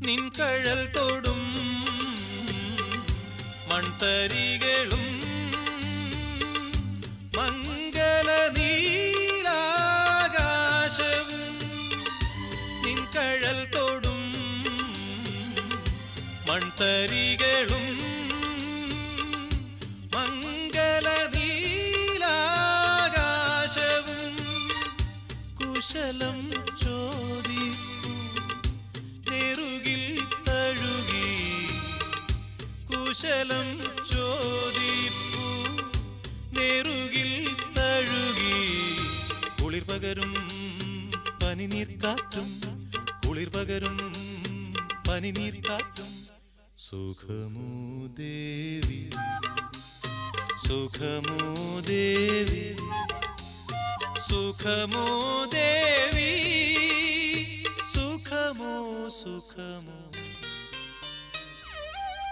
നിൻ കഴൽ തൊടും മൺതരികളും മംഗല നീലാകാശവും നിൻ കഴൽ തൊടും മൺതരികളും മംഗല നീലാകാശവും കുശലം ചോദിക്കൂ നെറുകിൽ തഴുകി കുശലം ചോദിപ്പൂ നെറുകിൽ തഴുകി കുളിർ പകരും പനിനീർ കാറ്റും കുളിർ പകരും പനിനീർ കാറ്റും സുഖമോ ദേവി സുഖമോ ദേവി സുഖമോ ദേവി സുഖമോ സുഖമോ